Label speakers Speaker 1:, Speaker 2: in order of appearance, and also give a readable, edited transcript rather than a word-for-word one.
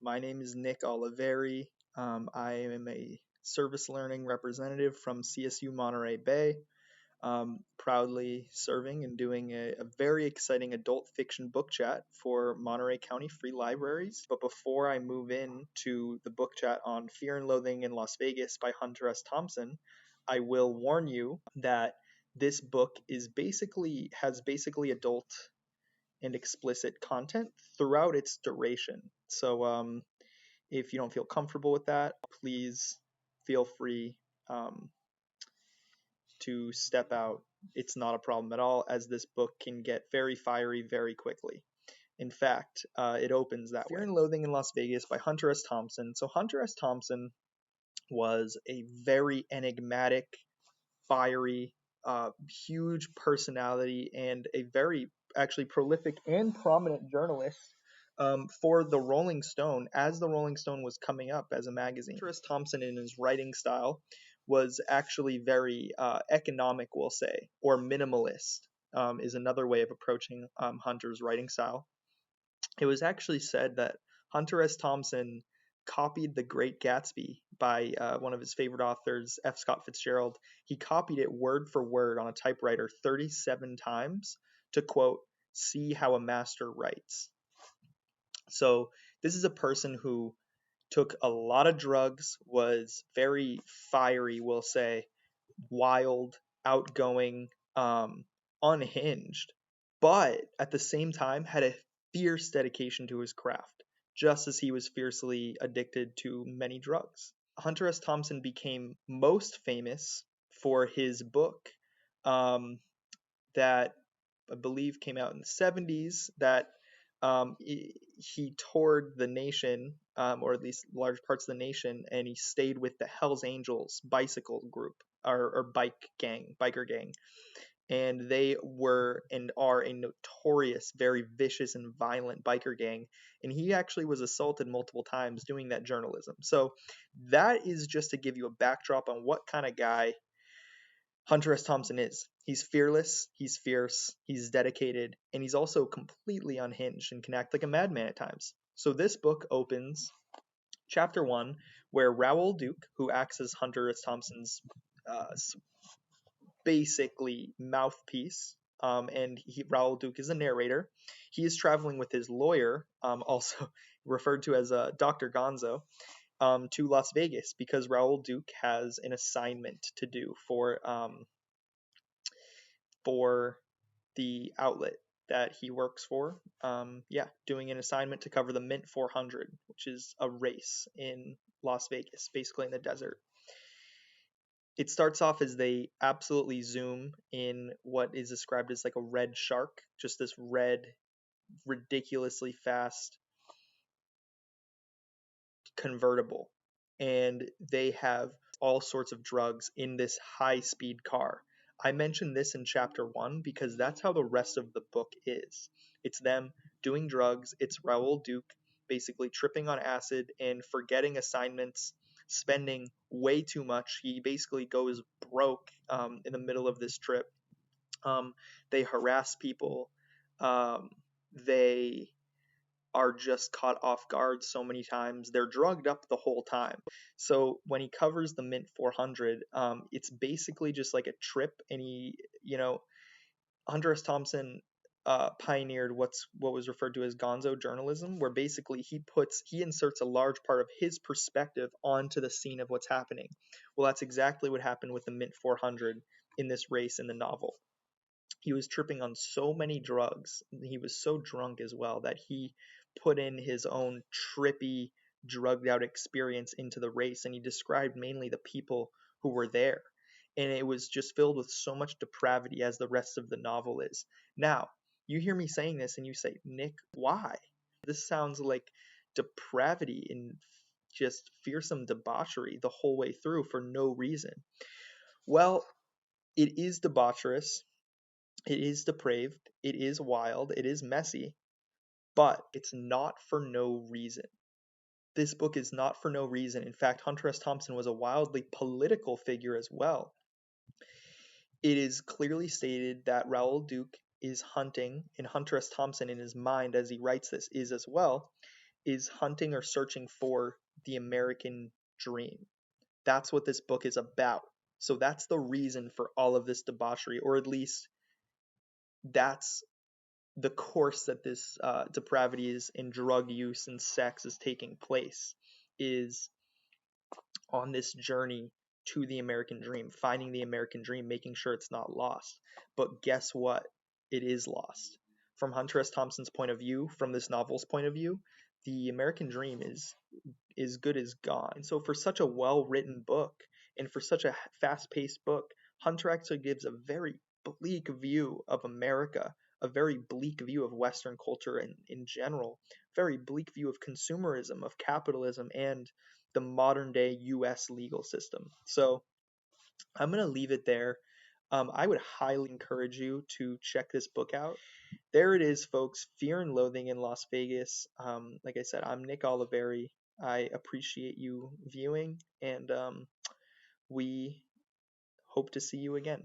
Speaker 1: My name is Nick Oliveri. I am a service learning representative from CSU Monterey Bay, proudly serving and doing a very exciting adult fiction book chat for Monterey County Free Libraries. But before I move into the book chat on Fear and Loathing in Las Vegas by Hunter S. Thompson, I will warn you that this book has basically adult and explicit content throughout its duration. So if you don't feel comfortable with that, please feel free um, to step out. It's not a problem at all, as this book can get very fiery very quickly. In fact, it opens that way. Fear and Loathing in Las Vegas by Hunter S. Thompson. So Hunter S. Thompson was a very enigmatic, fiery, huge personality and a very actually prolific and prominent journalist for the Rolling Stone as the Rolling Stone was coming up as a magazine. Hunter S. Thompson, in his writing style, was actually very economic, we'll say, or minimalist is another way of approaching Hunter's writing style. It was actually said that Hunter S. Thompson copied The Great Gatsby by one of his favorite authors, F. Scott Fitzgerald. He copied it word for word on a typewriter 37 times to, quote, see how a master writes. So this is a person who took a lot of drugs, was very fiery, we'll say, wild, outgoing, unhinged, but at the same time had a fierce dedication to his craft, just as he was fiercely addicted to many drugs. Hunter S. Thompson became most famous for his book that I believe came out in the 70s that he toured the nation, or at least large parts of the nation, and he stayed with the Hells Angels bicycle group or biker gang. And they were and are a notorious, very vicious and violent biker gang. And he actually was assaulted multiple times doing that journalism. So that is just to give you a backdrop on what kind of guy Hunter S. Thompson is. He's fearless, he's fierce, he's dedicated, and he's also completely unhinged and can act like a madman at times. So this book opens chapter 1, where Raoul Duke, who acts as Hunter S. Thompson's basically mouthpiece, and Raoul Duke is a narrator. He is traveling with his lawyer, also referred to as Dr. Gonzo, to Las Vegas because Raoul Duke has an assignment to do for the outlet that he works for. Doing an assignment to cover the Mint 400, which is a race in Las Vegas, basically in the desert. It starts off as they absolutely zoom in what is described as like a red shark, just this red, ridiculously fast convertible. And they have all sorts of drugs in this high-speed car. I mentioned this in chapter 1 because that's how the rest of the book is. It's them doing drugs. It's Raoul Duke basically tripping on acid and forgetting assignments, spending way too much. He basically goes broke in the middle of this trip. They harass people. They are just caught off guard so many times. They're drugged up the whole time. So when he covers the Mint 400, it's basically just like a trip. And Hunter S. Thompson pioneered what was referred to as gonzo journalism, where basically he inserts a large part of his perspective onto the scene of what's happening. Well, that's exactly what happened with the Mint 400 in this race in the novel. He was tripping on so many drugs. He was so drunk as well that he put in his own trippy, drugged out experience into the race, and he described mainly the people who were there. And it was just filled with so much depravity, as the rest of the novel is. Now, you hear me saying this and you say, Nick, why? This sounds like depravity and just fearsome debauchery the whole way through for no reason. Well, it is debaucherous. It is depraved, it is wild, it is messy, but it's not for no reason. This book is not for no reason. In fact, Hunter S. Thompson was a wildly political figure as well. It is clearly stated that Raoul Duke is hunting, and Hunter S. Thompson in his mind as he writes this is as well, is hunting or searching for the American dream. That's what this book is about. So that's the reason for all of this debauchery, or at least that's the course that this depravity is in drug use and sex is taking place, is on this journey to the American dream, finding the American dream, making sure it's not lost. But guess what? It is lost. From Hunter S. Thompson's point of view, from this novel's point of view, the American dream is good as gone. And so for such a well-written book and for such a fast-paced book, Hunter actually gives a very bleak view of America, a very bleak view of Western culture in general, very bleak view of consumerism, of capitalism, and the modern day US legal system. So I'm going to leave it there. I would highly encourage you to check this book out. There it is, folks. Fear and Loathing in Las Vegas. Like I said, I'm Nick Oliveri. I appreciate you viewing, and we hope to see you again.